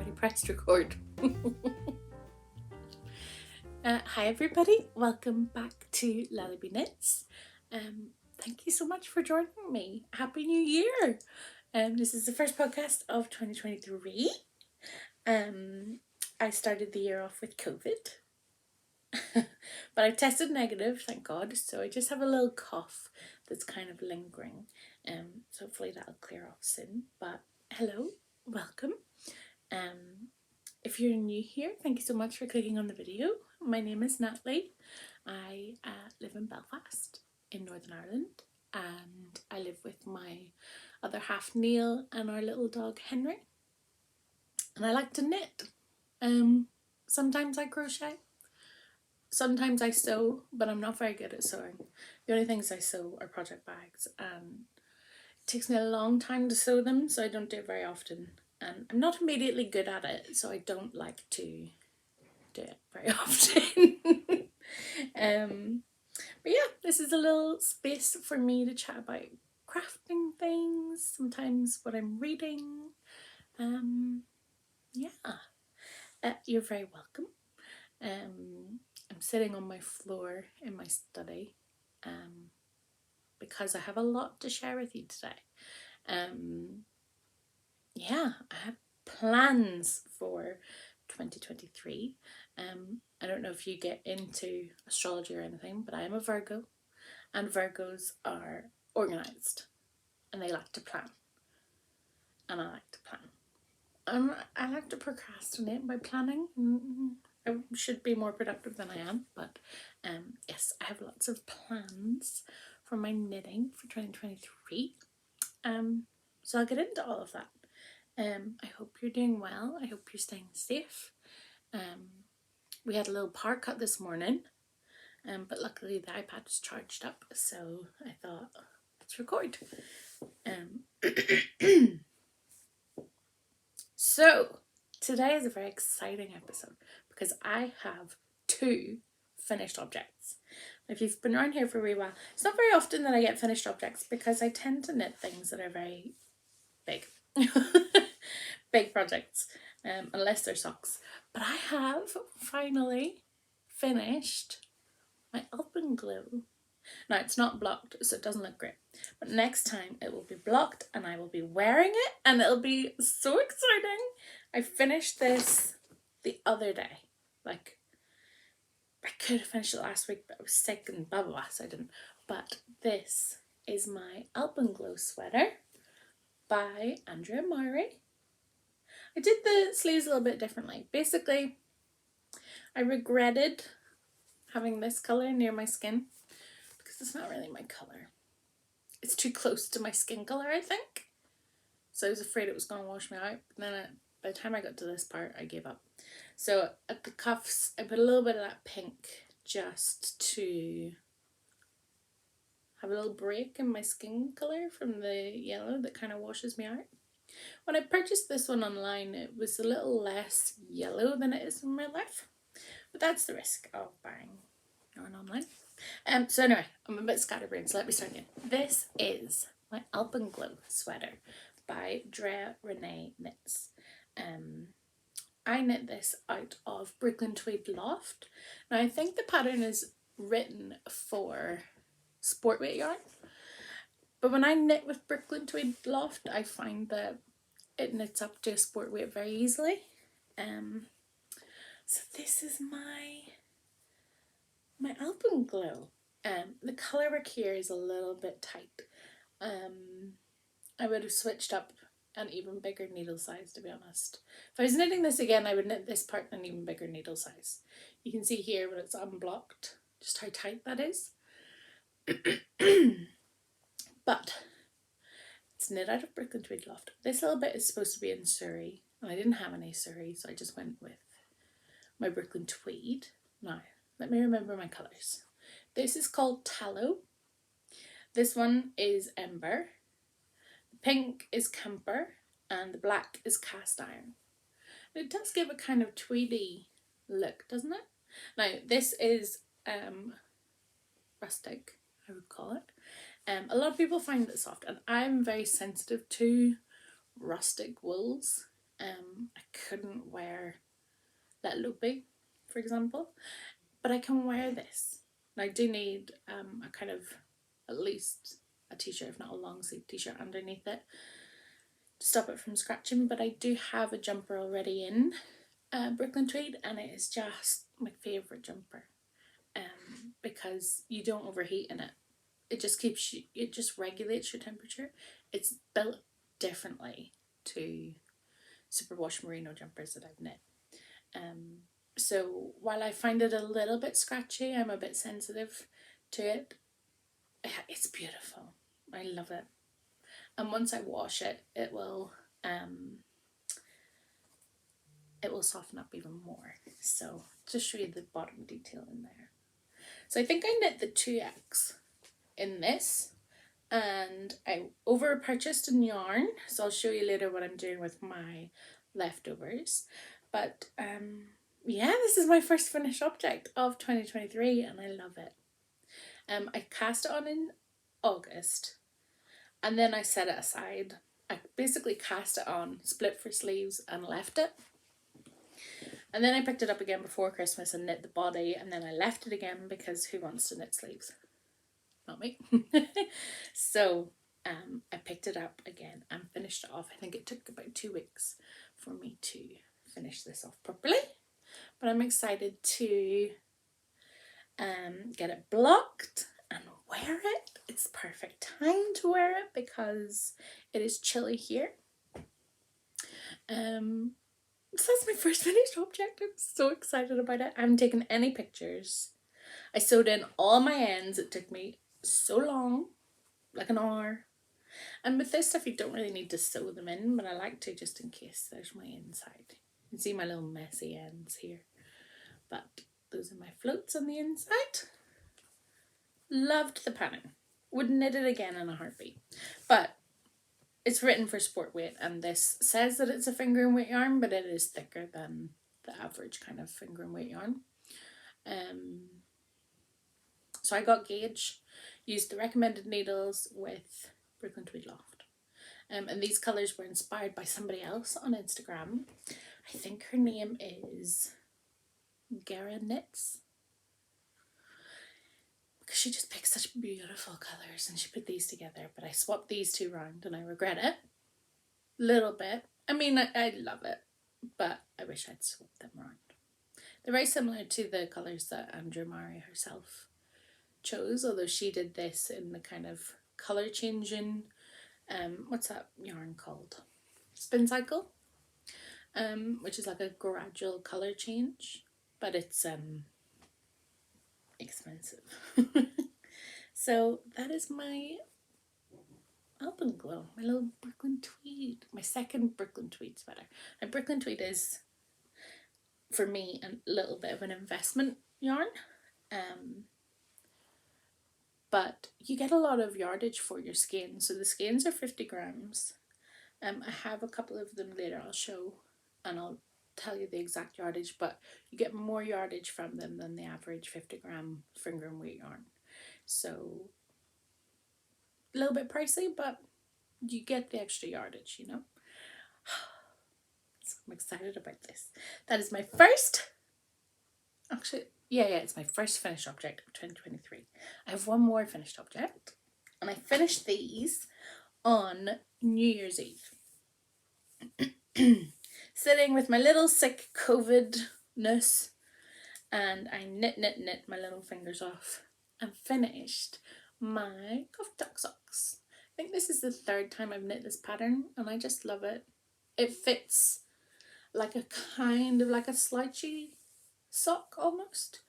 already pressed record. Hi everybody, welcome back to Laaleebee Knits. Thank you so much for joining me. Happy New Year! This is the first podcast of 2023. I started the year off with COVID, but I tested negative, thank God, so I just have a little cough that's kind of lingering. So hopefully that'll clear off soon. But hello, welcome. If you're new here, thank you so much for clicking on the video. My name is Natalie. I live in Belfast in Northern Ireland, and I live with my other half Neil and our little dog Henry. And I like to knit. Sometimes I crochet, sometimes I sew, but I'm not very good at sewing. The only things I sew are project bags, and it takes me a long time to sew them, so I don't do it very often. And I'm not immediately good at it, so I don't like to do it very often. But yeah, this is a little space for me to chat about crafting things, sometimes what I'm reading. You're very welcome. I'm sitting on my floor in my study because I have a lot to share with you today. I have plans for 2023. I don't know if you get into astrology or anything, but I am a Virgo, and Virgos are organised and they like to plan, and I like to plan. I like to procrastinate by planning. I should be more productive than I am, but yes, I have lots of plans for my knitting for 2023. So I'll get into all of that. I hope you're doing well. I hope you're staying safe. We had a little power cut this morning, but luckily the iPad was charged up, so I thought, let's record. So today is a very exciting episode because I have 2 finished objects. If you've been around here for a wee while, it's not very often that I get finished objects because I tend to knit things that are very big. Big projects, unless they're socks. But I have finally finished my alpenglow. Now it's not blocked, so it doesn't look great, but next time it will be blocked and I will be wearing it and it'll be so exciting. I finished this the other day. Like, I could have finished it last week, but I was sick and blah blah blah, so I didn't. But this is my alpenglow sweater by Andrea Mowry. I did the sleeves a little bit differently. Basically, I regretted having this colour near my skin because it's not really my colour. It's too close to my skin colour, I think. So I was afraid it was going to wash me out. But then by the time I got to this part, I gave up. So at the cuffs, I put a little bit of that pink just to have a little break in my skin colour from the yellow that kind of washes me out. When I purchased this one online, it was a little less yellow than it is in real life. But that's the risk of buying yarn online. So anyway, I'm a bit scatterbrained, so let me start again. This is my alpenglow sweater by Drea Renee Knits. I knit this out of Brooklyn Tweed Loft. Now I think the pattern is written for sport weight yarn. But when I knit with Brooklyn Tweed Loft, I find that it knits up to a sport weight very easily. So this is my alpenglow. The colour work here is a little bit tight. I would have switched up an even bigger needle size, to be honest. If I was knitting this again, I would knit this part in an even bigger needle size. You can see here when it's unblocked just how tight that is. But it's knit out of Brooklyn Tweed Loft. This little bit is supposed to be in Surrey, and I didn't have any Surrey, so I just went with my Brooklyn Tweed. Now, let me remember my colours. This is called Tallow. This one is Ember. The pink is Camper, and the black is Cast Iron. And it does give a kind of tweedy look, doesn't it? Now, this is rustic, I would call it. A lot of people find it soft, and I'm very sensitive to rustic wools. I couldn't wear Laaleebee, for example, but I can wear this. And I do need a kind of, at least a t-shirt, if not a long sleeve t-shirt underneath it to stop it from scratching. But I do have a jumper already in Brooklyn Tweed, and it is just my favourite jumper because you don't overheat in it. It just keeps you, it just regulates your temperature. It's built differently to superwash merino jumpers that I've knit. So while I find it a little bit scratchy, I'm a bit sensitive to it. It's beautiful. I love it. And once I wash it, it will soften up even more. So just show you the bottom detail in there. So I think I knit the 2X in this, and I over purchased in yarn, so I'll show you later what I'm doing with my leftovers. But yeah, this is my first finished object of 2023 and I love it. I cast it on in August and then I set it aside. I basically cast it on, split for sleeves and left it. And then I picked it up again before Christmas and knit the body, and then I left it again because who wants to knit sleeves? Not me. So I picked it up again and finished it off. I think it took about 2 weeks for me to finish this off properly, but I'm excited to get it blocked and wear it. It's the perfect time to wear it because it is chilly here. So that's my first finished object. I'm so excited about it. I haven't taken any pictures. I sewed in all my ends. It took me so long, like an hour. And with this stuff you don't really need to sew them in, but I like to just in case. There's my inside. You can see my little messy ends here, but those are my floats on the inside. Loved the pattern. Would knit it again in a heartbeat, but it's written for sport weight, and this says that it's a finger and weight yarn, but it is thicker than the average kind of finger and weight yarn. So I got gauge, used the recommended needles with Brooklyn Tweed Loft. And these colours were inspired by somebody else on Instagram. I think her name is Gara Knits. Because she just picks such beautiful colours and she put these together. But I swapped these two round and I regret it. Little bit. I mean, I love it. But I wish I'd swapped them around. They're very similar to the colours that Andrew Murray herself chose. Although she did this in the kind of colour changing, what's that yarn called? Spin cycle. Which is like a gradual colour change. But it's expensive. So that is my Alpenglow, my little Brooklyn Tweed, my second Brooklyn Tweed sweater. And Brooklyn Tweed is, for me, a little bit of an investment yarn. But you get a lot of yardage for your skeins. So the skeins are 50 grams. I have a couple of them later I'll show, and I'll tell you the exact yardage, but you get more yardage from them than the average 50 gram finger and weight yarn. So a little bit pricey, but you get the extra yardage, you know. So I'm excited about this. That is my first, actually, yeah, it's my first finished object of 2023. I have one more finished object, and I finished these on New Year's Eve. Sitting with my little sick COVID-ness, and I knit my little fingers off and finished my cuff tuck socks. I think this is the third time I've knit this pattern and I just love it. It fits like a kind of like a slouchy sock almost.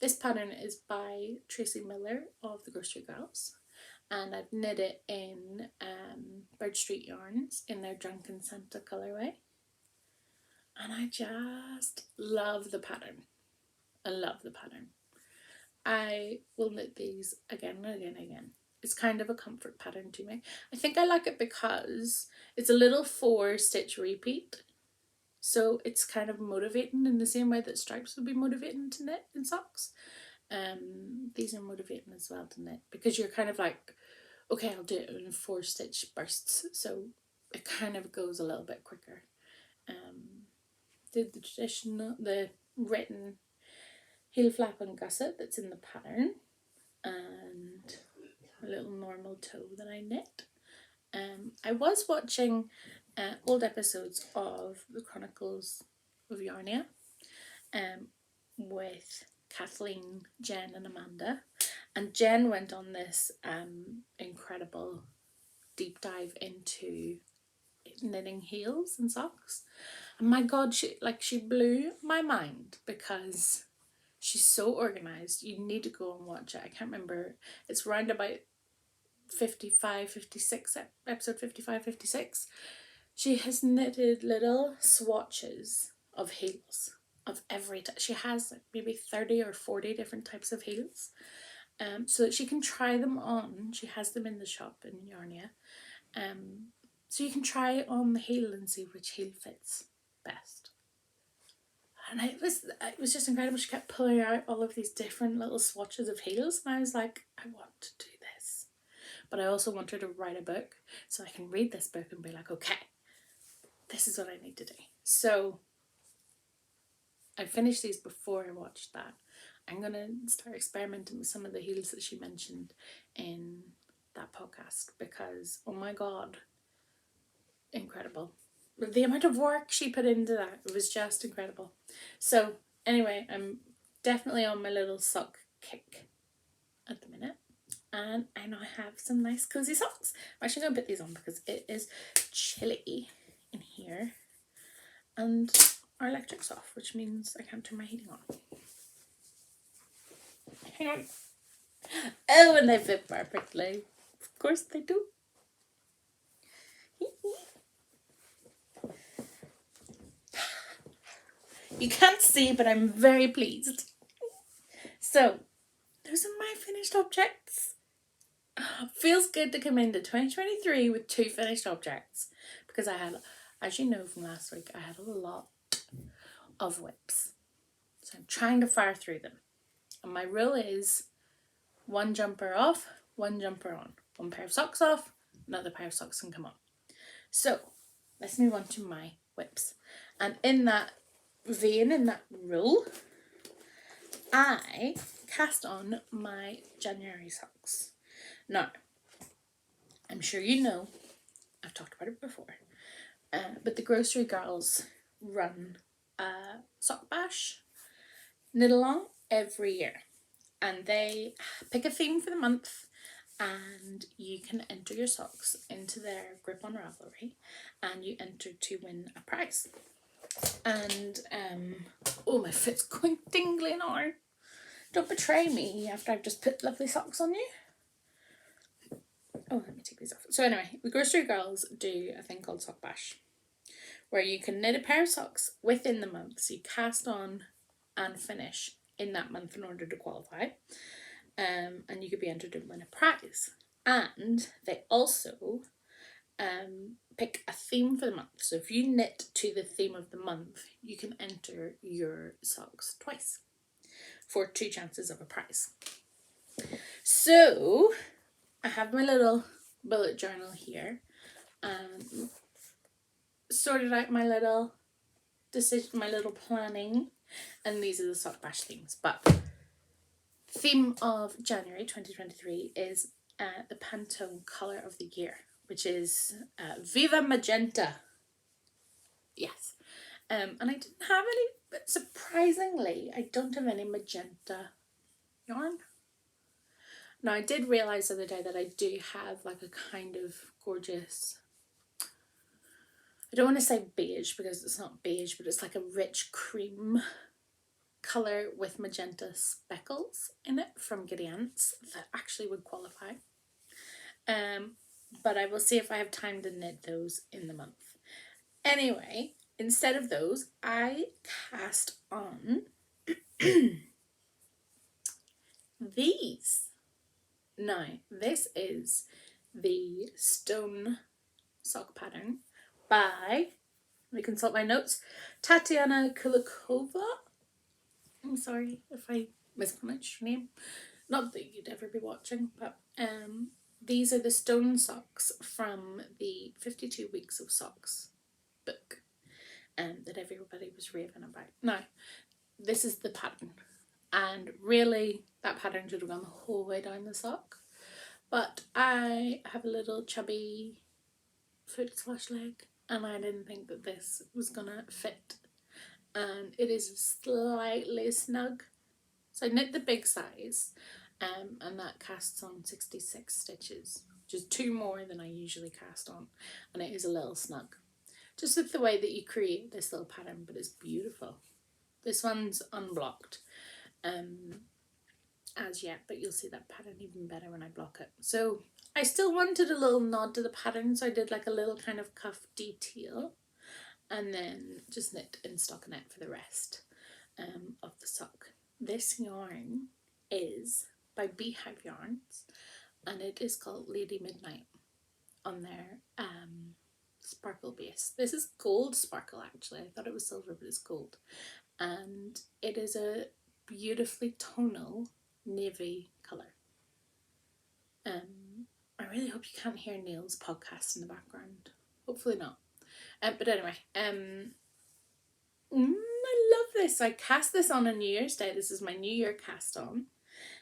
This pattern is by Tracy Miller of the Grocery Gals, and I've knit it in Bird Street Yarns in their Drunken Santa colourway, and I just love the pattern. I love the pattern. I will knit these again and again and again. It's kind of a comfort pattern to me. I think I like it because it's a little 4-stitch repeat. So it's kind of motivating in the same way that stripes would be motivating to knit in socks. These are motivating as well to knit because you're kind of like, okay, I'll do it in 4-stitch bursts. So it kind of goes a little bit quicker. Did the traditional, the written heel flap and gusset that's in the pattern, and a little normal toe that I knit. I was watching old episodes of the Chronicles of Yarnia with Kathleen, Jen and Amanda, and Jen went on this incredible deep dive into knitting heels and socks, and my god, she blew my mind because she's so organized. You need to go and watch it. I can't remember, it's round about 55, 56, episode 55, 56. She has knitted little swatches of heels of every type. She has like maybe 30 or 40 different types of heels, so that she can try them on. She has them in the shop in Yarnia, so you can try on the heel and see which heel fits best. And it was just incredible. She kept pulling out all of these different little swatches of heels, and I was like, I want to do this. But I also want her to write a book so I can read this book and be like, okay, this is what I need to do. So I finished these before I watched that. I'm going to start experimenting with some of the heels that she mentioned in that podcast because, oh my god, incredible. The amount of work she put into that, it was just incredible. So anyway, I'm definitely on my little sock kick at the minute. And I now have some nice cozy socks. I'm actually going to put these on because it is chilly in here. And our electric's off, which means I can't turn my heating on. Hang on. Oh, and they fit perfectly. Of course they do. You can't see, but I'm very pleased. So, those are my finished objects. Feels good to come into 2023 with 2 finished objects because I had, as you know from last week, I had a lot of whips. So I'm trying to fire through them. And my rule is 1 jumper off, 1 jumper on. 1 pair of socks off, another pair of socks can come on. So let's move on to my whips. And in that vein, in that rule, I cast on my January socks. Now, I'm sure you know, I've talked about it before, but the grocery girls run a sock bash knit along every year, and they pick a theme for the month, and you can enter your socks into their grip on Ravelry, and you enter to win a prize. And oh, my foot's going tingly now. Don't betray me after I've just put lovely socks on you. Oh, let me take these off. So anyway, the grocery girls do a thing called sock bash, where you can knit a pair of socks within the month. So you cast on and finish in that month in order to qualify. And you could be entered to win a prize. And they also pick a theme for the month. So if you knit to the theme of the month, you can enter your socks twice for 2 chances of a prize. So I have my little bullet journal here, sorted out my little decision, my little planning, and these are the sock bash themes. But theme of January 2023 is the Pantone colour of the year, which is Viva Magenta. Yes. And I didn't have any, but surprisingly, I don't have any magenta yarn. Now, I did realise the other day that I do have like a kind of gorgeous, I don't want to say beige because it's not beige, but it's like a rich cream colour with magenta speckles in it from Giddy Ants that actually would qualify. But I will see if I have time to knit those in the month. Anyway, instead of those, I cast on these. Now, this is the stone sock pattern by, let me consult my notes, Tatiana Kulikova. I'm sorry if I mispronounced your name. Not that you'd ever be watching, but These are the stone socks from the 52 Weeks of Socks book that everybody was raving about. Now, this is the pattern, and really that pattern should have gone the whole way down the sock, but I have a little chubby foot/leg, and I didn't think that this was gonna fit, and it is slightly snug. So I knit the big size, and that casts on 66 stitches, which is 2 more than I usually cast on, and it is a little snug. Just with the way that you create this little pattern, but it's beautiful. This one's unblocked as yet, but you'll see that pattern even better when I block it. So I still wanted a little nod to the pattern, so I did like a little kind of cuff detail, and then just knit in stockinette for the rest of the sock. This yarn is by Beehive Yarns, and it is called Lady Midnight on their sparkle base. This is gold sparkle actually. I thought it was silver, but it's gold. And it is a beautifully tonal navy colour. I really hope you can't hear Neil's podcast in the background. Hopefully not. But anyway, I love this. I cast this on New Year's Day. This is my New Year cast on,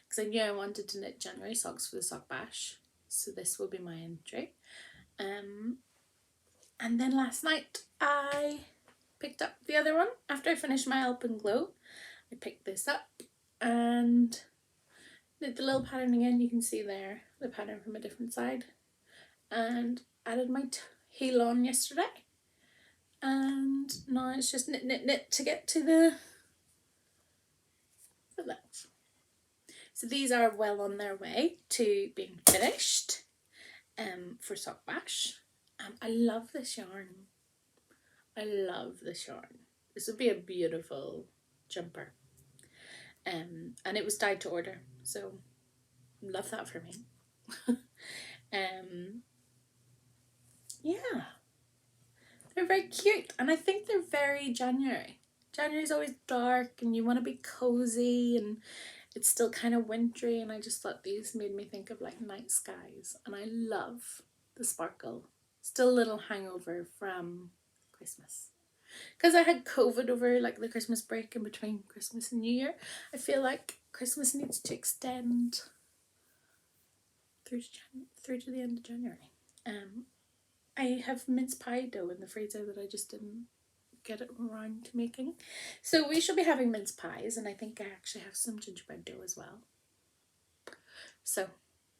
because I knew I wanted to knit January socks for the sock bash. So this will be my entry. And then last night I picked up the other one. After I finished my Alpenglow, I picked this up and knit the little pattern again. You can see there the pattern from a different side, and added my heel on yesterday, and now it's just knit to get to the length. So these are well on their way to being finished for sock bash. I love this yarn. I love this yarn. This would be a beautiful jumper. And it was dyed to order, so love that for me. Yeah, they're very cute, and I think they're very January. January's always dark and you want to be cozy, and it's still kind of wintry, and I just thought these made me think of like night skies, and I love the sparkle. Still a little hangover from Christmas, because I had COVID over like the Christmas break in between Christmas and New Year. I feel like Christmas needs to extend through to the end of January. I have mince pie dough in the freezer that I just didn't get it around to making, so we shall be having mince pies, and I think I actually have some gingerbread dough as well. So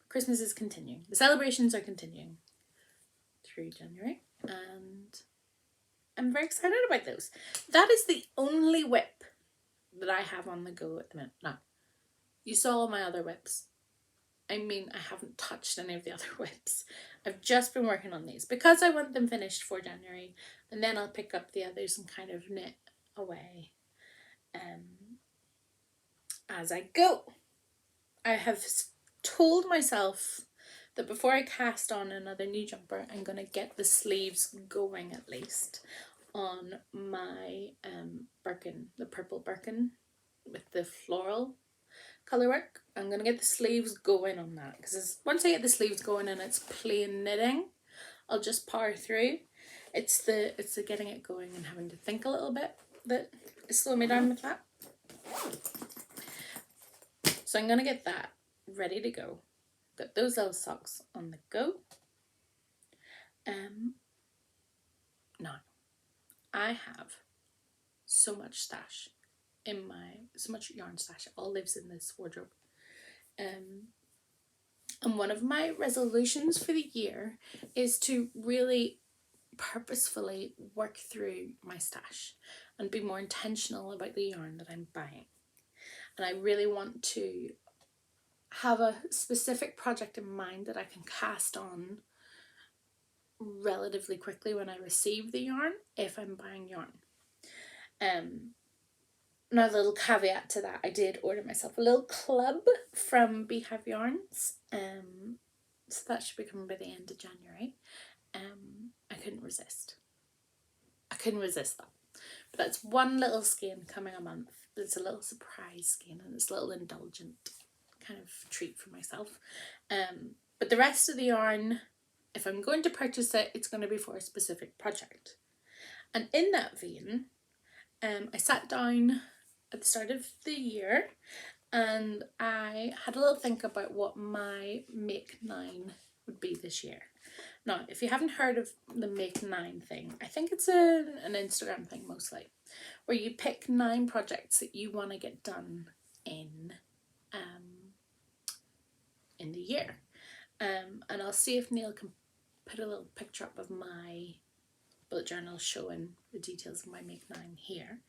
Christmas is continuing. The celebrations are continuing through January, and I'm very excited about those. That is the only whip that I have on the go at the minute. Now, you saw all my other whips. I mean, I haven't touched any of the other whips. I've just been working on these because I want them finished for January, and then I'll pick up the others and kind of knit away as I go. I have told myself that before I cast on another new jumper, I'm going to get the sleeves going at least on my Birkin, the purple Birkin with the floral colour work. I'm going to get the sleeves going on that, because once I get the sleeves going and it's plain knitting, I'll just power through. It's the getting it going and having to think a little bit that is slowing me down with that. So I'm going to get that ready to go. Got those little socks on the go. Now, I have so much stash so much yarn stash. It all lives in this wardrobe. And one of my resolutions for the year is to really purposefully work through my stash and be more intentional about the yarn that I'm buying. And I really want to have a specific project in mind that I can cast on relatively quickly when I receive the yarn, if I'm buying yarn. Now, a little caveat to that, I did order myself a little club from Beehive Yarns, so that should be coming by the end of January. I couldn't resist that. But that's one little skein coming a month. It's a little surprise skein, and it's a little indulgent kind of treat for myself. But the rest of the yarn, if I'm going to purchase it, it's going to be for a specific project. And in that vein, I sat down at the start of the year and I had a little think about what my Make 9 would be this year. Now, if you haven't heard of the Make 9 thing, I think it's an Instagram thing mostly, where you pick 9 projects that you want to get done in the year. And I'll see if Neil can put a little picture up of my bullet journal showing the details of my Make 9 here.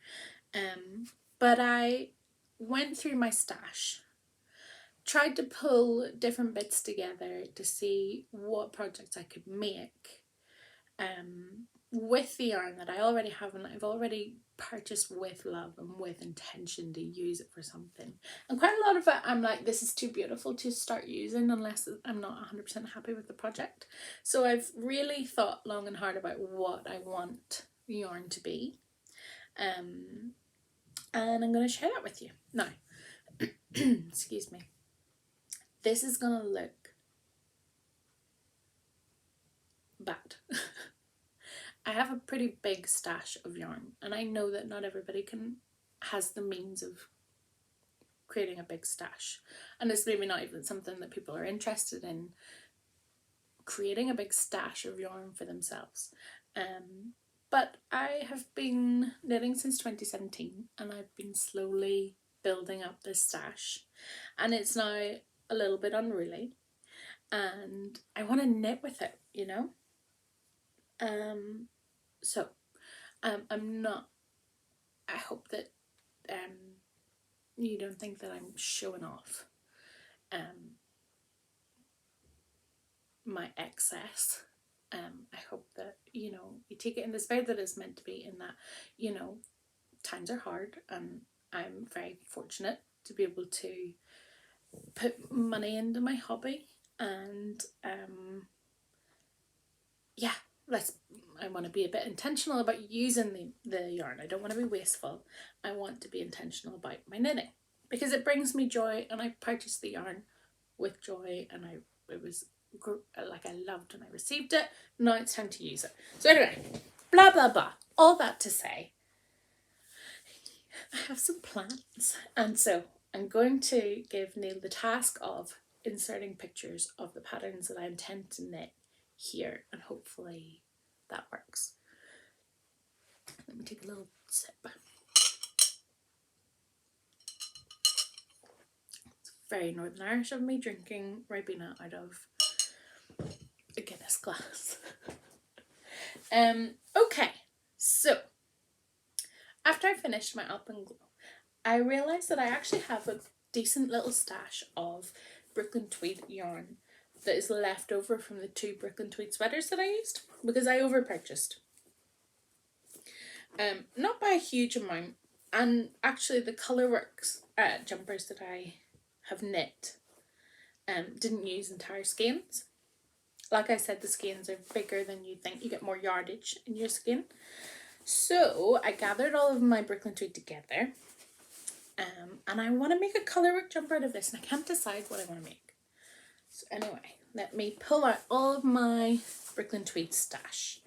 But I went through my stash, tried to pull different bits together to see what projects I could make with the yarn that I already have and I've already purchased with love and with intention to use it for something. And quite a lot of it I'm like, this is too beautiful to start using unless I'm not 100% happy with the project. So I've really thought long and hard about what I want the yarn to be. And I'm going to share that with you. Now, excuse me. This is going to look bad. I have a pretty big stash of yarn, and I know that not everybody has the means of creating a big stash, and it's maybe not even something that people are interested in, creating a big stash of yarn for themselves. But I have been knitting since 2017, and I've been slowly building up this stash, and it's now a little bit unruly, and I want to knit with it, you know. So I'm not, I hope that you don't think that I'm showing off my excess. I hope that, you know, you take it in the spirit that it's meant to be, in that, you know, times are hard and I'm very fortunate to be able to put money into my hobby, and yeah, I want to be a bit intentional about using the yarn. I don't want to be wasteful. I want to be intentional about my knitting because it brings me joy, and I purchased the yarn with joy, and it was like I loved when I received it. Now it's time to use it. So anyway, blah blah blah, all that to say, I have some plans, and so I'm going to give Neil the task of inserting pictures of the patterns that I intend to knit here, and hopefully that works. Let me take a little sip. It's very Northern Irish of me drinking Ribena out of a Guinness glass. Okay, so after I finished my Alpenglow, I realised that I actually have a decent little stash of Brooklyn Tweed yarn that is left over from the 2 Brooklyn Tweed sweaters that I used, because I overpurchased. Not by a huge amount, and actually the Colourworks jumpers that I have knit didn't use entire skeins. Like I said, the skeins are bigger than you think. You get more yardage in your skein. So I gathered all of my Brooklyn Tweed together, and I want to make a colourwork jumper out of this, and I can't decide what I want to make. So anyway, let me pull out all of my Brooklyn Tweed stash,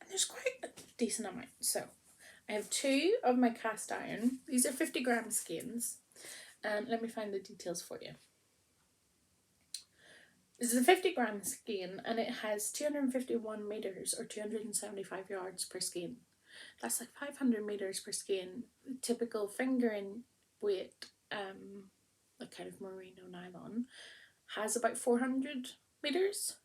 and there's quite a decent amount. So I have 2 of my cast iron. These are 50-gram skeins, and let me find the details for you. This is a 50-gram skein, and it has 251 metres or 275 yards per skein. That's like 500 metres per skein. The typical fingering weight, like kind of merino nylon, has about 400 metres,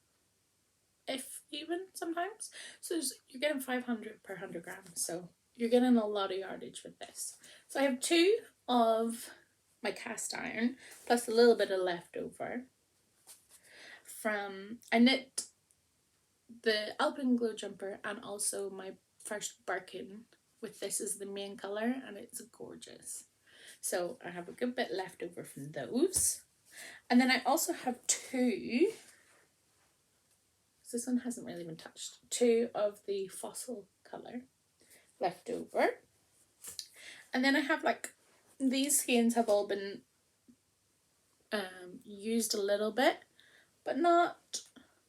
if even sometimes. So you're getting 500 per 100 grams. So you're getting a lot of yardage with this. So I have 2 of my cast iron plus a little bit of leftover from, I knit the Alpenglow jumper and also my first Birkin with this as the main colour, and it's gorgeous. So I have a good bit left over from those. And then I also have 2, this one hasn't really been touched, 2 of the fossil colour left over. And then I have like, these skeins have all been used a little bit, but not,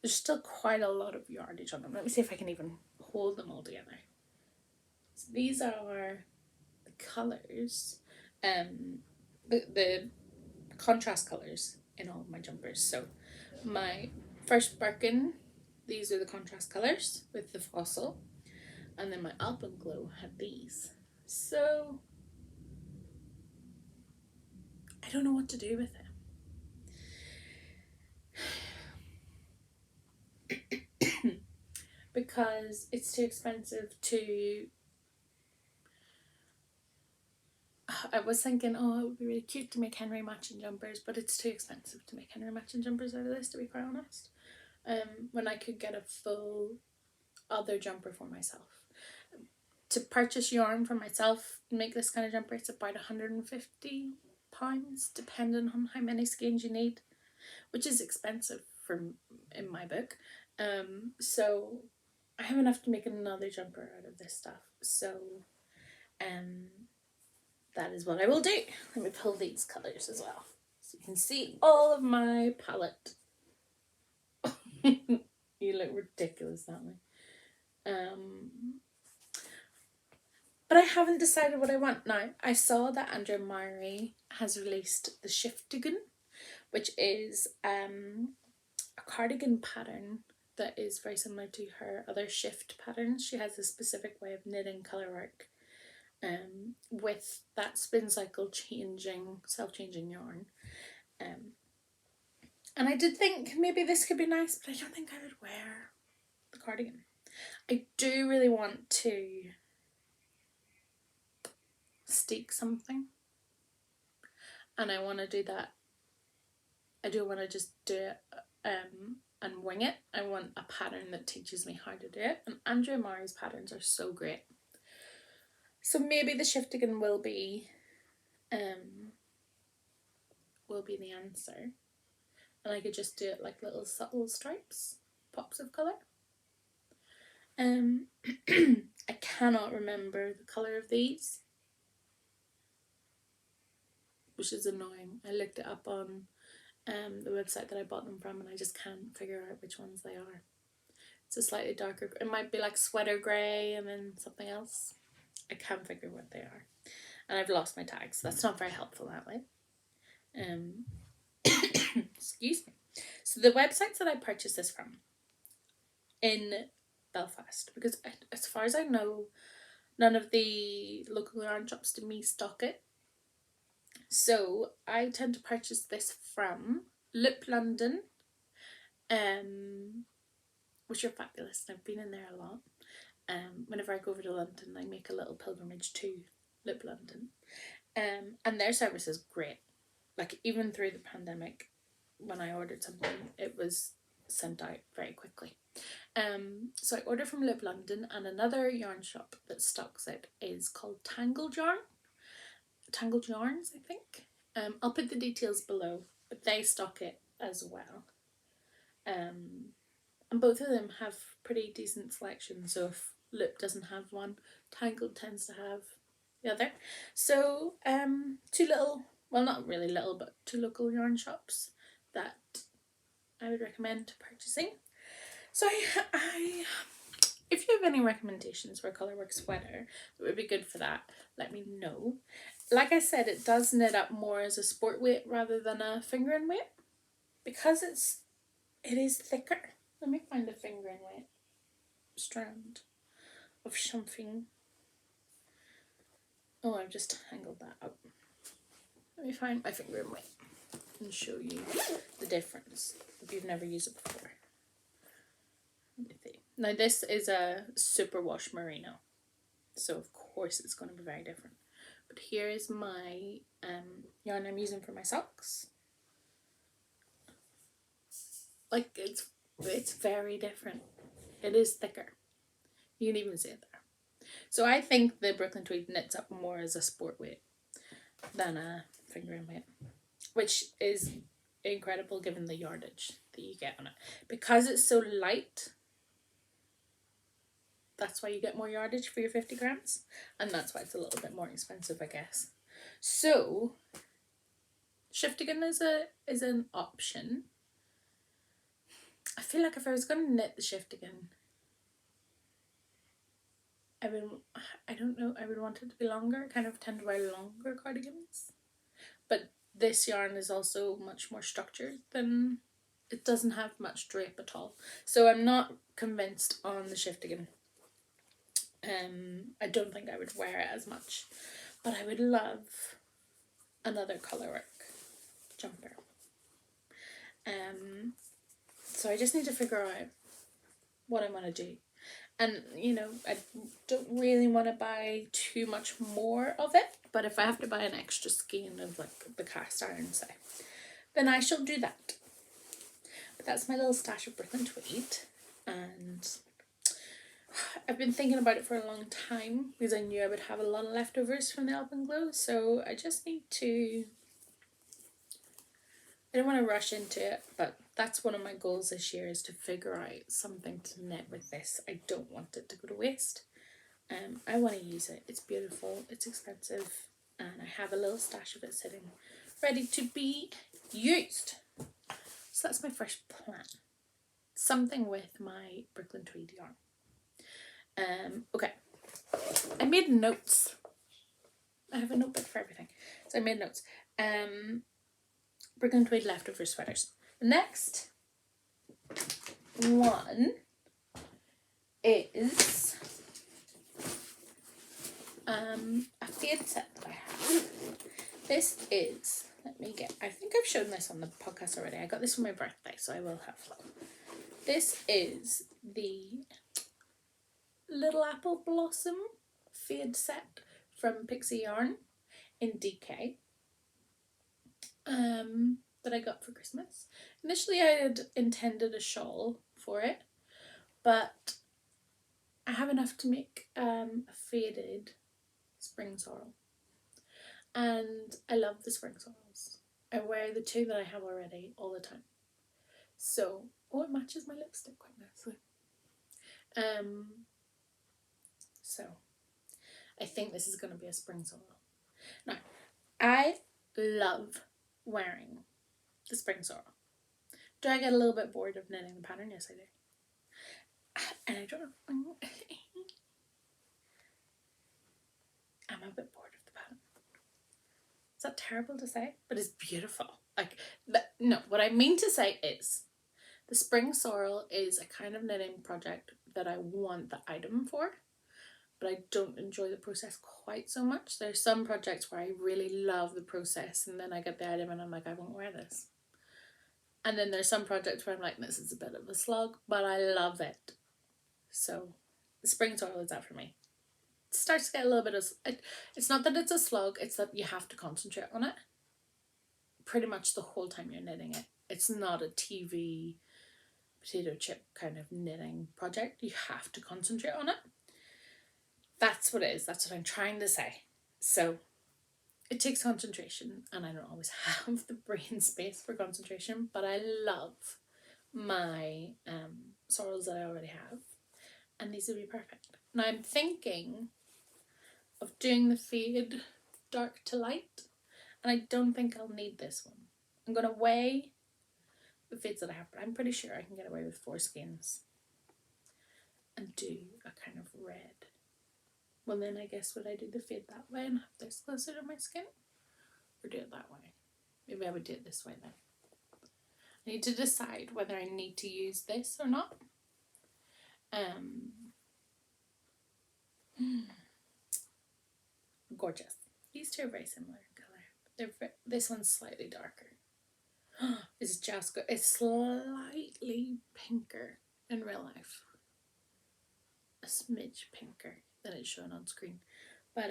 there's still quite a lot of yardage on them. Let me see if I can even hold them all together. So these are the colours, the contrast colours in all of my jumpers. So my first Birkin, these are the contrast colours with the fossil, and then my Alpenglow had these. So I don't know what to do with it. Because it's too expensive to... I was thinking, oh, it would be really cute to make Henry matching jumpers, but it's too expensive to make Henry matching jumpers out of this, to be quite honest. When I could get a full other jumper for myself. To purchase yarn for myself and make this kind of jumper, it's about £150, depending on how many skeins you need, which is expensive in my book. So I have enough to make another jumper out of this stuff. So that is what I will do. Let me pull these colours as well, so you can see all of my palette. You look ridiculous that way. But I haven't decided what I want now. I saw that Andrea Mowry has released the Shiftigan, which is a cardigan pattern that is very similar to her other shift patterns. She has a specific way of knitting colour work with that spin cycle changing, self-changing yarn. And I did think maybe this could be nice, but I don't think I would wear the cardigan. I do really want to steek something, and I want to do that. I don't want to just do it and wing it. I want a pattern that teaches me how to do it, and Andrea Mowry's patterns are so great. So maybe the Shiftigan will be the answer, and I could just do it like little subtle stripes, pops of colour. I cannot remember the colour of these, which is annoying. I looked it up on the website that I bought them from, and I just can't figure out which ones they are. It's a slightly darker, it might be like sweater grey and then something else. I can't figure what they are, and I've lost my tags, so that's not very helpful that way. Excuse me. So the websites that I purchased this from in Belfast, because as far as I know, none of the local yarn shops to me stock it. So I tend to purchase this from Loop London, which are fabulous, and I've been in there a lot. Whenever I go over to London, I make a little pilgrimage to Loop London, and their service is great. Like, even through the pandemic, when I ordered something, it was sent out very quickly. So I ordered from Loop London, and another yarn shop that stocks it is called Tangled Yarns, I think. I'll put the details below, but they stock it as well. And both of them have pretty decent selection, so if Loop doesn't have one, Tangled tends to have the other. So two little, well, not really little, but two local yarn shops that I would recommend purchasing. So I if you have any recommendations for a colourwork sweater that would be good for that, let me know. Like I said, it does knit up more as a sport weight rather than a fingering weight, because it is thicker. Let me find the fingering weight strand of something. Oh, I've just tangled that up. Let me find my fingering weight and show you the difference if you've never used it before. Let me see. Now this is a superwash merino, so of course it's going to be very different. But here is my yarn I'm using for my socks. Like, it's very different. It is thicker. You can even see it there. So I think the Brooklyn Tweed knits up more as a sport weight than a fingering weight, which is incredible given the yardage that you get on it. Because it's so light, that's why you get more yardage for your 50 grams, and that's why it's a little bit more expensive, I guess. So Shiftigan is an option. I feel like if I was going to knit the shift again, I don't know, I would want it to be longer. I kind of tend to wear longer cardigans. But this yarn is also much more structured than, it doesn't have much drape at all. So I'm not convinced on the shift again. I don't think I would wear it as much. But I would love another colourwork jumper. So I just need to figure out what I want to do. And, you know, I don't really want to buy too much more of it. But if I have to buy an extra skein of, like, the cast iron, say, then I shall do that. But that's my little stash of Brooklyn Tweed. And I've been thinking about it for a long time because I knew I would have a lot of leftovers from the Alpenglow. So I just need to... I don't want to rush into it, but that's one of my goals this year, is to figure out something to knit with this. I don't want it to go to waste. I want to use it. It's beautiful, it's expensive, and I have a little stash of it sitting ready to be used. So that's my first plan. Something with my Brooklyn Tweed yarn. Okay. I made notes. I have a notebook for everything. So I made notes. Brooklyn Tweed leftover sweaters. The next one is a fade set that I have. This is, I think I've shown this on the podcast already. I got this for my birthday, so I will have. This is the Little Apple Blossom fade set from Pixie Yarn in DK. That I got for Christmas. Initially I had intended a shawl for it, but I have enough to make a faded spring sorrel. And I love the spring sorrels. I wear the two that I have already all the time. So, it matches my lipstick quite nicely. So, I think this is going to be a spring sorrel. Now, I love wearing the spring sorrel. Do I get a little bit bored of knitting the pattern? Yes, I do. And I don't know. I'm a bit bored of the pattern. Is that terrible to say? But it's beautiful. No, what I mean to say is the spring sorrel is a kind of knitting project that I want the item for, but I don't enjoy the process quite so much. There's some projects where I really love the process and then I get the item and I'm like, I won't wear this. And then there's some projects where I'm like, this is a bit of a slog, but I love it. So the spring sorrel is that for me. It starts to get a little bit of... It's not that it's a slog, it's that you have to concentrate on it pretty much the whole time you're knitting it. It's not a TV potato chip kind of knitting project. You have to concentrate on it. That's what it is. That's what I'm trying to say. So it takes concentration and I don't always have the brain space for concentration, but I love my sorrels that I already have, and these would be perfect. Now I'm thinking of doing the fade dark to light, and I don't think I'll need this one. I'm going to weigh the fades that I have, but I'm pretty sure I can get away with 4 skeins and do a kind of red. Well, then I guess would I do the fade that way and have this closer to my skin, or do it that way? Maybe I would do it this way then. I need to decide whether I need to use this or not. Gorgeous. These two are very similar in colour. This one's slightly darker. It's just good. It's slightly pinker in real life. A smidge pinker than it's shown on screen. But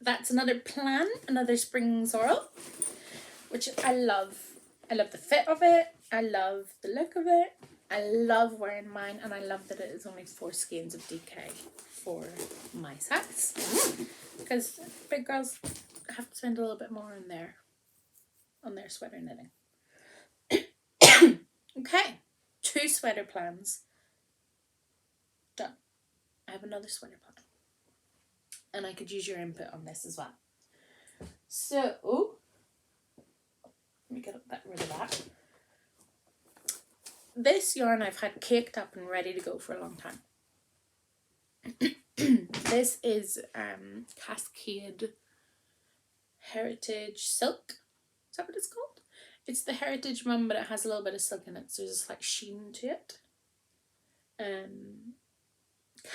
that's another plan, another spring sorrel, which I love. I love the fit of it. I love the look of it. I love wearing mine, and I love that it is only 4 skeins of DK for my size, because big girls have to spend a little bit more on their sweater knitting. Okay, 2 sweater plans done. I have another sweater plan, and I could use your input on this as well. So let me get rid of that. this yarn I've had caked up and ready to go for a long time. This is Cascade Heritage Silk. Is that what it's called? It's the Heritage one, but it has a little bit of silk in it, so there's a slight sheen to it.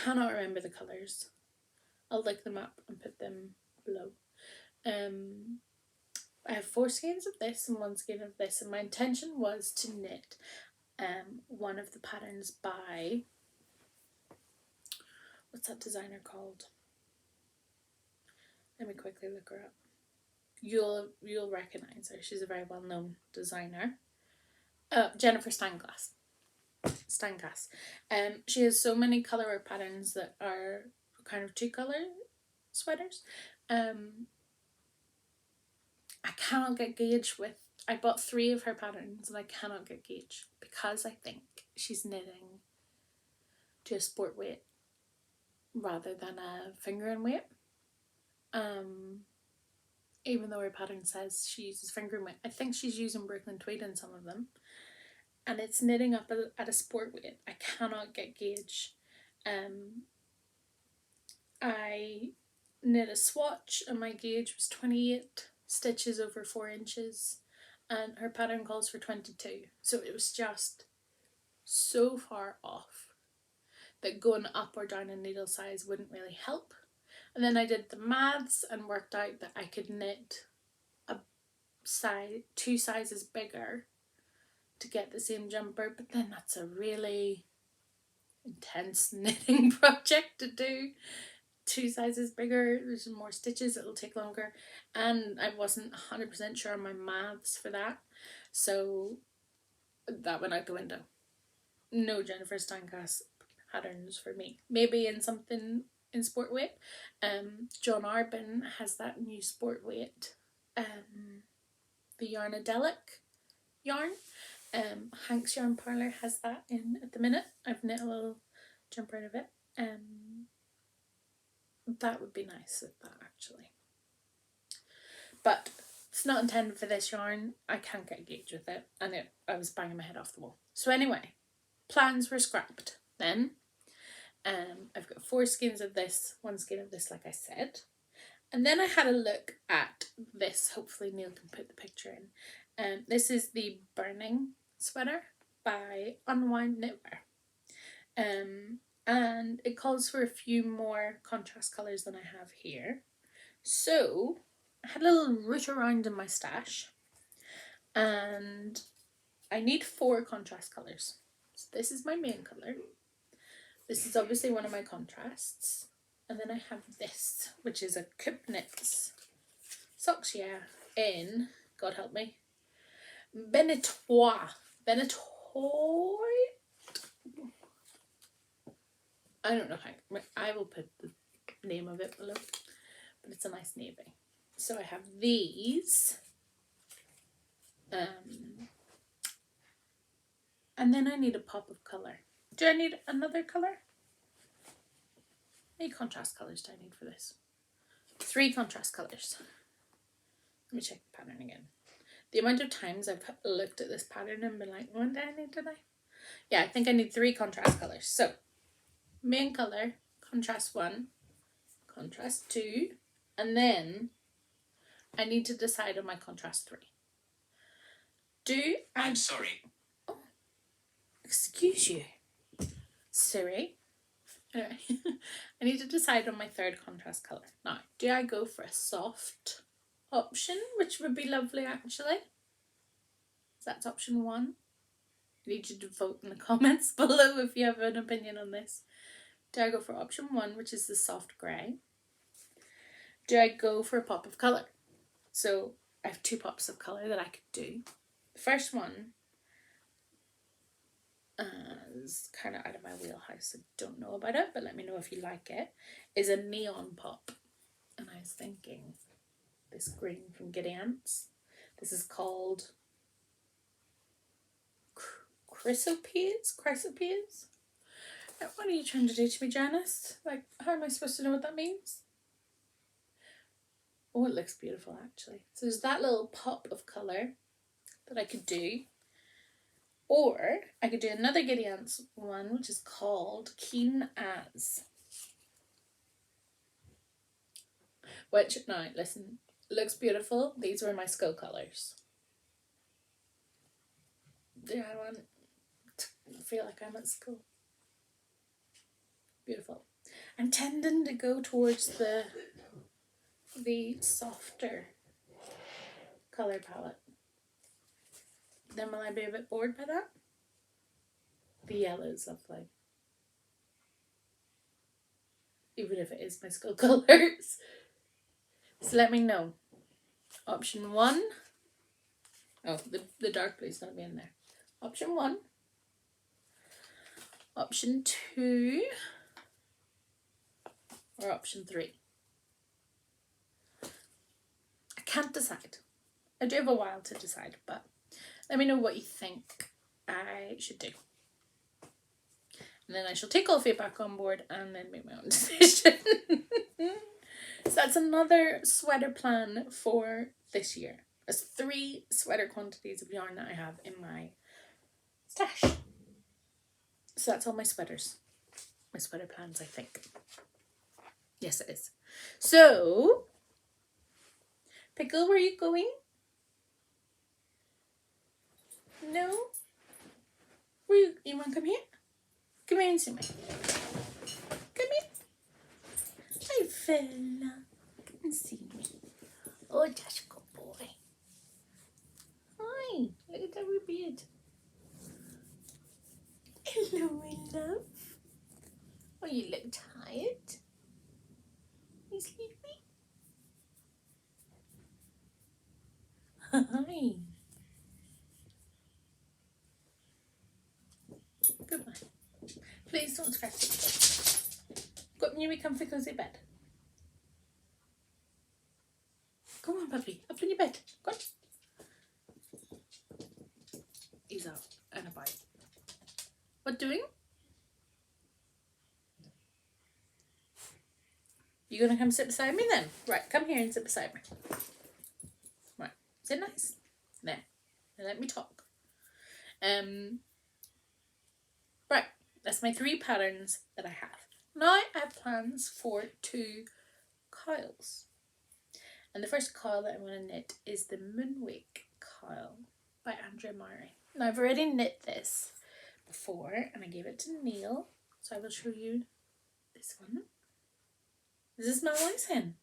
Cannot remember the colours. I'll look them up and put them below. I have 4 skeins of this and 1 skein of this, and my intention was to knit one of the patterns by, what's that designer called? Let me quickly look her up. You'll recognise her. She's a very well known designer. Jennifer Steinglass. She has so many colour patterns that are kind of 2 colour sweaters. I cannot get gauge with. I bought 3 of her patterns and I cannot get gauge because I think she's knitting to a sport weight rather than a fingering weight. Even though her pattern says she uses fingering weight, I think she's using Brooklyn Tweed in some of them, and it's knitting up at a sport weight. I cannot get gauge. I knit a swatch and my gauge was 28 stitches over 4 inches, and her pattern calls for 22, so it was just so far off that going up or down in needle size wouldn't really help. And then I did the maths and worked out that I could knit a size 2 sizes bigger to get the same jumper, but then that's a really intense knitting project to do. 2 sizes bigger, there's more stitches, it'll take longer, and I wasn't 100% sure on my maths for that, so that went out the window. No Jennifer Steinglass patterns for me. Maybe in something in sport weight. John Arbin has that new sport weight, the Yarnadelic yarn. Hank's Yarn Parlour has that in at the minute. I've knit a little jumper out of it. That would be nice with that actually. But it's not intended for this yarn. I can't get a gauge with it, and I was banging my head off the wall. So anyway, plans were scrapped then. I've got 4 skeins of this, 1 skein of this, like I said. And then I had a look at this. Hopefully Neil can put the picture in. This is the Burning sweater by Unwind Knitwear. And it calls for a few more contrast colours than I have here. So I had a little root around in my stash, and I need 4 contrast colours. So this is my main colour. This is obviously one of my contrasts. And then I have this, which is a CoopKnits socks, in, God help me, Benetoite. I don't know how, I will put the name of it below, but it's a nice navy. So I have these. And then I need a pop of colour. Do I need another colour? How many contrast colours do I need for this? 3 contrast colours. Let me check the pattern again. The amount of times I've looked at this pattern and been like, what do I need today? Yeah, I think I need 3 contrast colours. So, main colour, contrast 1, contrast 2, and then I need to decide on my contrast 3. I'm sorry. Oh, excuse you, Siri. Anyway, I need to decide on my 3rd contrast colour. Now, do I go for a soft option, which would be lovely actually? So that's option 1. I need you to vote in the comments below if you have an opinion on this. Do I go for option 1, which is the soft grey? Do I go for a pop of colour? So I have 2 pops of colour that I could do. The first one is kind of out of my wheelhouse. I don't know about it, but let me know if you like it. Is a neon pop. And I was thinking this green from Giddy Ants. This is called Chrysopeas? What are you trying to do to me, Janice? Like, how am I supposed to know what that means? Oh, it looks beautiful actually. So there's that little pop of colour that I could do. Or I could do another Giddy Ants one, which is called Keen As. Which, now, listen, looks beautiful. These were my school colours. Do I want to feel like I'm at school? Beautiful. I'm tending to go towards the softer colour palette. Then will I be a bit bored by that? The yellow's lovely. Even if it is my school colours. So let me know. Option 1. Oh, the dark blue's going to be in there. Option 1. Option 2. Or option 3. I can't decide. I do have a while to decide, but let me know what you think I should do. And then I shall take all feedback on board and then make my own decision. So that's another sweater plan for this year. There's 3 sweater quantities of yarn that I have in my stash. So that's all my sweaters. My sweater plans, I think. Yes, it is. So, Pickle, where are you going? No? You want to come here? Come here and see me. Come here. Hi, fella. Come and see me. Oh, that's a good boy. Hi. Look at that wee beard. Hello, my love. Oh, you look tired. You sleepy? Hi. Goodbye. Please don't scratch it. Got me a comfy cozy bed. Come on, puppy. Up in your bed. Go on. He's out and about. What doing? You gonna come sit beside me then? Right, come here and sit beside me. Right, sit nice. There. Now let me talk. Right, that's my 3 patterns that I have. Now I have plans for 2 cowls. And the first cowl that I'm going to knit is the Moonwake cowl by Andrea Murray. Now I've already knit this before and I gave it to Neil, so I will show you this one. This is my voice hen.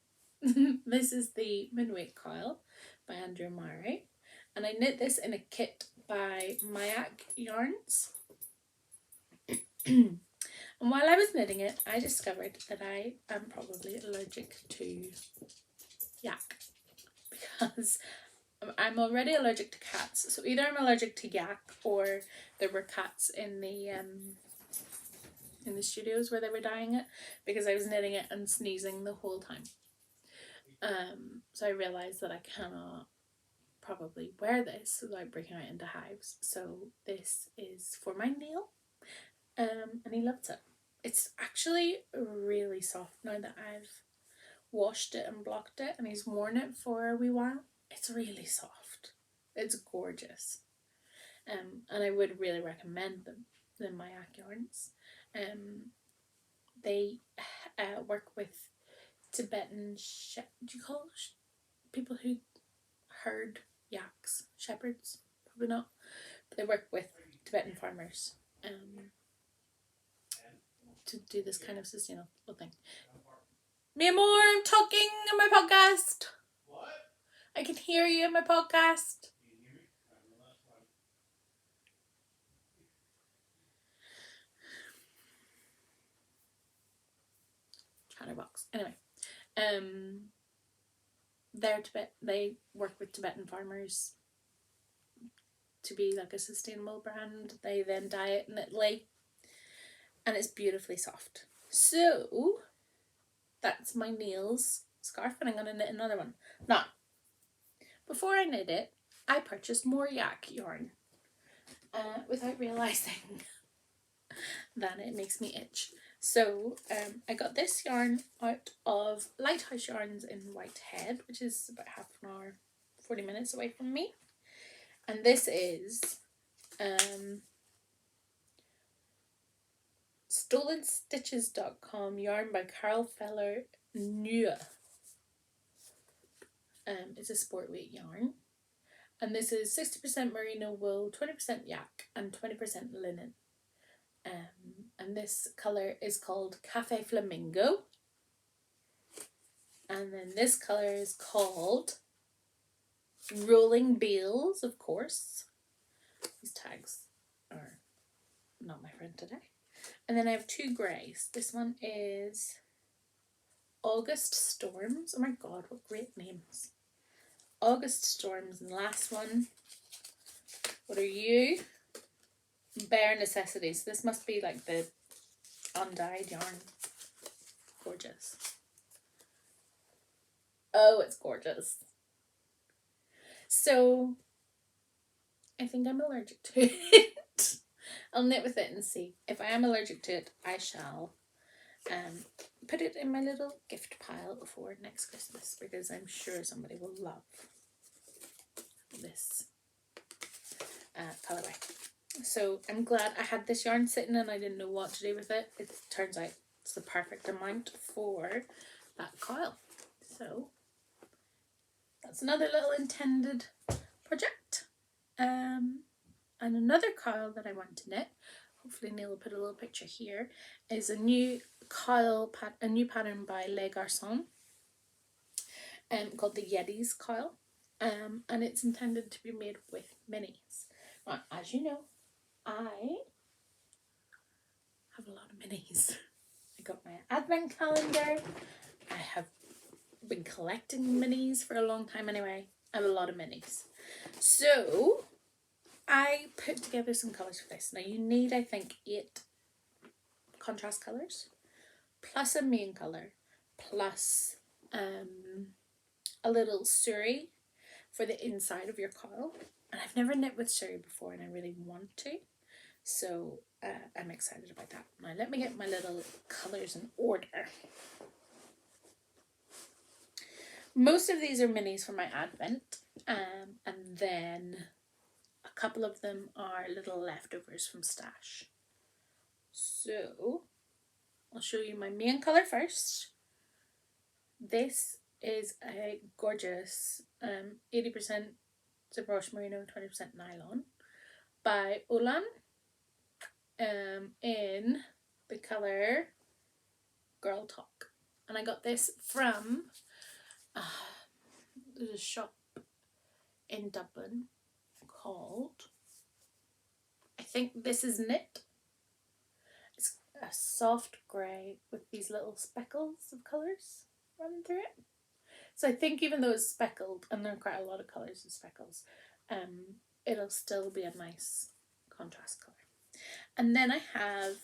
This is the Moonwake cowl by Andrea Murray, and I knit this in a kit by Mayak Yarns. And while I was knitting it, I discovered that I am probably allergic to yak, because I'm already allergic to cats. So either I'm allergic to yak or there were cats in the studios where they were dyeing it, because I was knitting it and sneezing the whole time. So I realised that I cannot probably wear this without breaking out into hives. So this is for my Neil, and he loves it. It's actually really soft now that I've washed it and blocked it and he's worn it for a wee while. It's really soft. It's gorgeous. And I would really recommend them, the Mayak Yarns. They work with Tibetan, do you call it people who herd yaks? Shepherds? Probably not. But they work with Tibetan farmers to do this kind of sustainable thing. Me and more, I'm talking on my podcast. What? I can hear you in my podcast. Chatterbox. Anyway, they work with Tibetan farmers to be like a sustainable brand. They then dye it in Italy, and it's beautifully soft. So that's my Neil's scarf, and I'm going to knit another one. Now, before I knit it, I purchased more yak yarn without realising that it makes me itch. So I got this yarn out of Lighthouse Yarns in Whitehead, which is about half an hour, 40 minutes away from me. And this is StolenStitches.com yarn by Carol Feller Nua. It's a sport weight yarn. And this is 60% merino wool, 20% yak, and 20% linen. And this colour is called Cafe Flamingo. And then this colour is called Rolling Beals, of course. These tags are not my friend today. And then I have two greys. This one is August Storms. Oh my god, what great names. August Storms. And the last one, what are you? Bare Necessities. This must be like the undyed yarn. Gorgeous. Oh, it's gorgeous. So, I think I'm allergic to it. I'll knit with it and see. If I am allergic to it, I shall put it in my little gift pile for next Christmas, because I'm sure somebody will love this colourway. So I'm glad I had this yarn sitting and I didn't know what to do with it. It turns out it's the perfect amount for that coil. So that's another little intended project. And another coil that I want to knit, hopefully Neil will put a little picture here, is a new coil, a new pattern by Les Garçons, called the Yetis coil. And it's intended to be made with minis. Now, as you know, I have a lot of minis. I got my advent calendar. I have been collecting minis for a long time anyway. I have a lot of minis. So I put together some colours for this. Now you need, I think, 8 contrast colours, plus a main colour, plus a little suri for the inside of your coil. And I've never knit with suri before and I really want to. So I'm excited about that. Now let me get my little colours in order. Most of these are minis for my advent, and then a couple of them are little leftovers from stash. So I'll show you my main colour first. This is a gorgeous 80% ZipRush merino, 20% nylon by Olan, in the colour Girl Talk. And I got this from there's a shop in Dublin called, I think this is Knit. It's a soft grey with these little speckles of colours running through it. So I think even though it's speckled, and there are quite a lot of colours of speckles, it'll still be a nice contrast colour. And then I have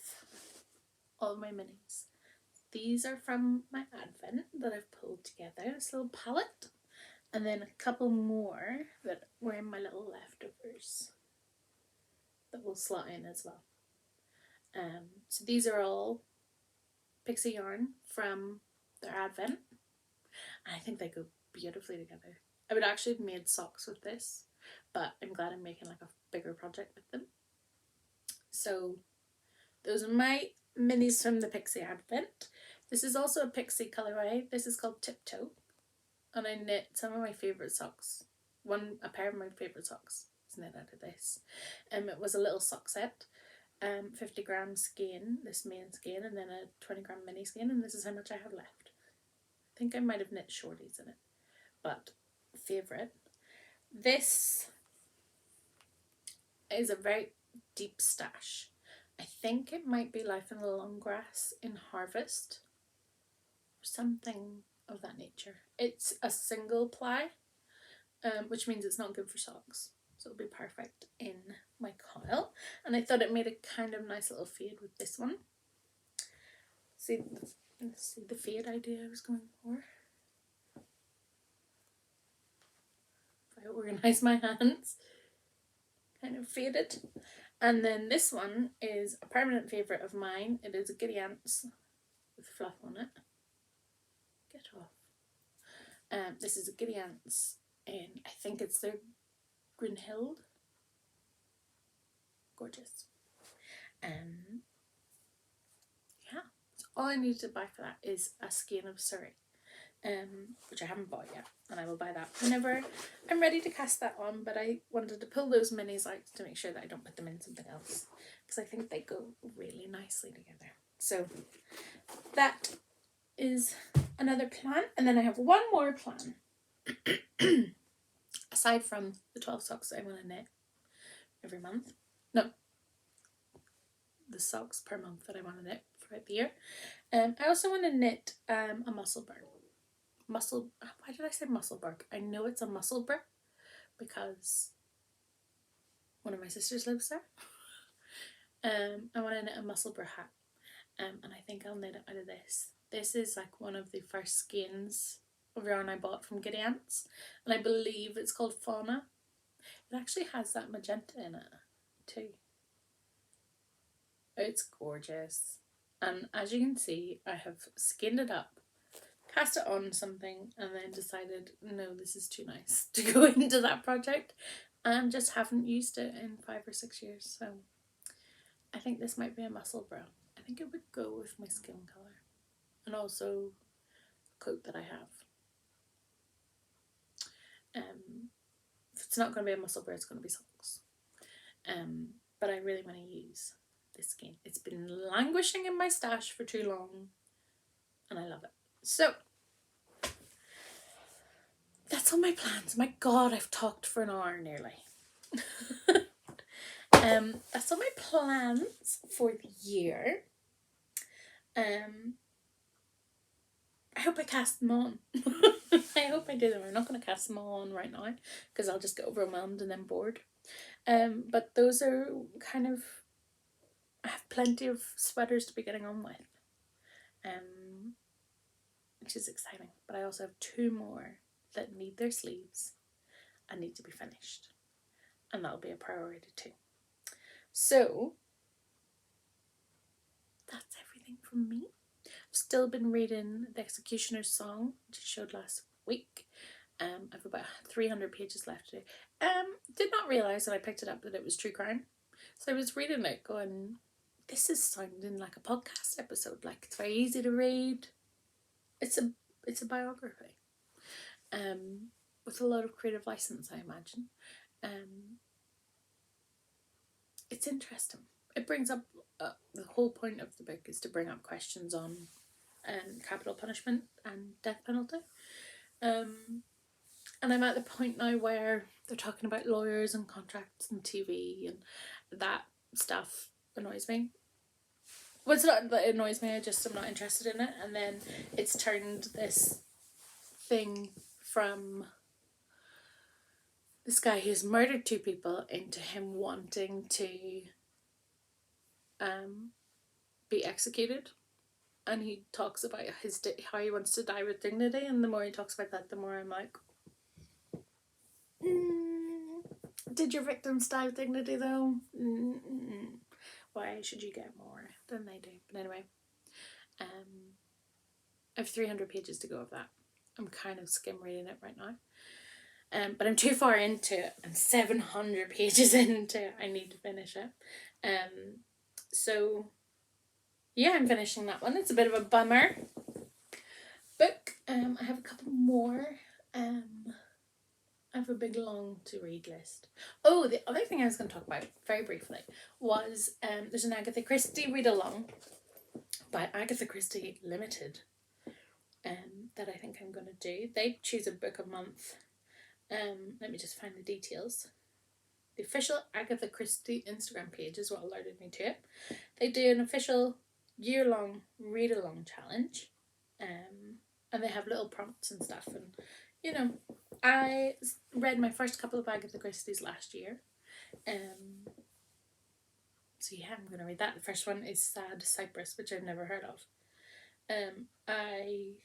all my minis. These are from my advent that I've pulled together, this little palette. And then a couple more that were in my little leftovers that will slot in as well. So these are all pixie yarn from their advent. And I think they go beautifully together. I would actually have made socks with this, but I'm glad I'm making like a bigger project with them. So those are my minis from the Pixie Advent. This is also a Pixie colourway. This is called Tiptoe. And I knit some of my favourite socks. A pair of my favourite socks is knit out of this. It was a little sock set. 50 gram skein, this main skein, and then a 20 gram mini skein, and this is how much I have left. I think I might have knit shorties in it, but favourite. This is a very deep stash. I think it might be Life in the Long Grass in Harvest, or something of that nature. It's a single ply, which means it's not good for socks. So it'll be perfect in my coil. And I thought it made a kind of nice little fade with this one. See the fade idea I was going for. If I organise my hands. Kind of faded. And then this one is a permanent favourite of mine. It is a Giddy Ants with fluff on it. Get off. This is a Giddy Ants in, I think it's their Grunhild. gorgeous. Yeah, so all I need to buy for that is a skein of surrey, which I haven't bought yet, and I will buy that whenever I'm ready to cast that on. But I wanted to pull those minis out to make sure that I don't put them in something else, because I think they go really nicely together. So that is another plan, and then I have one more plan. Aside from the 12 socks I want to knit every month. No, the socks per month that I want to knit throughout the year. I also want to knit a musselburgh. Why did I say musselburgh? I know it's a musselburgh because one of my sisters lives there. I want to knit a musselburgh hat. And I think I'll knit it out of this. This is like one of the first skeins of yarn I bought from Giddy Ants, and I believe it's called Fauna. It actually has that magenta in it too. It's gorgeous, and as you can see, I have skinned it up, cast it on something, and then decided no, this is too nice to go into that project, and just haven't used it in 5 or 6 years. So I think this might be a muscle brown. I think it would go with my skin colour, and also the coat that I have. If it's not going to be a muscle brown, it's going to be socks. But I really want to use this skein. It's been languishing in my stash for too long, and I love it. So that's all my plans. My God, I've talked for an hour nearly. That's all my plans for the year. I hope I cast them on. I hope I do them. I'm not going to cast them all on right now because I'll just get overwhelmed and then bored. But those are kind of, I have plenty of sweaters to be getting on with, which is exciting. But I also have 2 more that need their sleeves and need to be finished, and that'll be a priority too. So that's everything from me. I've still been reading The Executioner's Song, which I showed last week. I've about 300 pages left to do. Did not realise when I picked it up that it was true crime. So I was reading it going, this is sounding like a podcast episode. Like, it's very easy to read. It's a biography. With a lot of creative license, I imagine. It's interesting. It brings up, the whole point of the book is to bring up questions on capital punishment and death penalty. And I'm at the point now where they're talking about lawyers and contracts and TV, and that stuff annoys me. Well, it's not that it annoys me, I'm not interested in it. And then it's turned this thing from this guy who's murdered 2 people into him wanting to be executed. And he talks about how he wants to die with dignity, and the more he talks about that, the more I'm like, did your victims die with dignity though? Why should you get more than they do? But anyway, I have 300 pages to go of that. I'm kind of skim reading it right now. But I'm too far into it. I'm 700 pages into it. I need to finish it. So yeah, I'm finishing that one. It's a bit of a bummer book. I have a couple more. I have a big long to read list. Oh, the other thing I was going to talk about very briefly was there's an Agatha Christie read along by Agatha Christie Limited that I think I'm going to do. They choose a book a month. Let me just find the details. The official Agatha Christie Instagram page is what alerted me to it. They do an official year-long read-along challenge, and they have little prompts and stuff, and you know, I read my first couple of Agatha Christie's last year, so yeah, I'm going to read that. The first one is Sad Cypress, which I've never heard of. I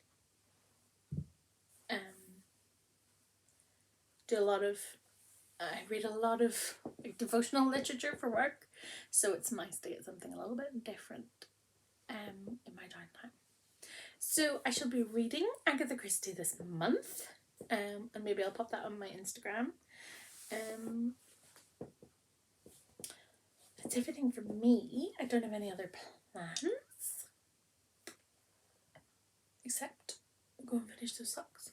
read a lot of like, devotional literature for work, so it's nice to get something a little bit different in my downtime. So I shall be reading Agatha Christie this month, and maybe I'll pop that on my Instagram. that's everything from me. I don't have any other plans. Except go and finish those socks.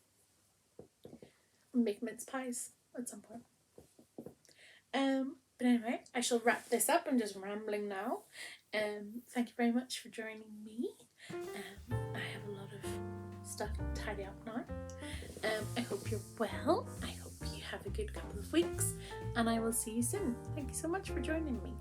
And make mince pies at some point. But anyway, I shall wrap this up. I'm just rambling now. Thank you very much for joining me. I have a lot of stuff to tidy up now. I hope you're well. I hope you have a good couple of weeks. And I will see you soon. Thank you so much for joining me.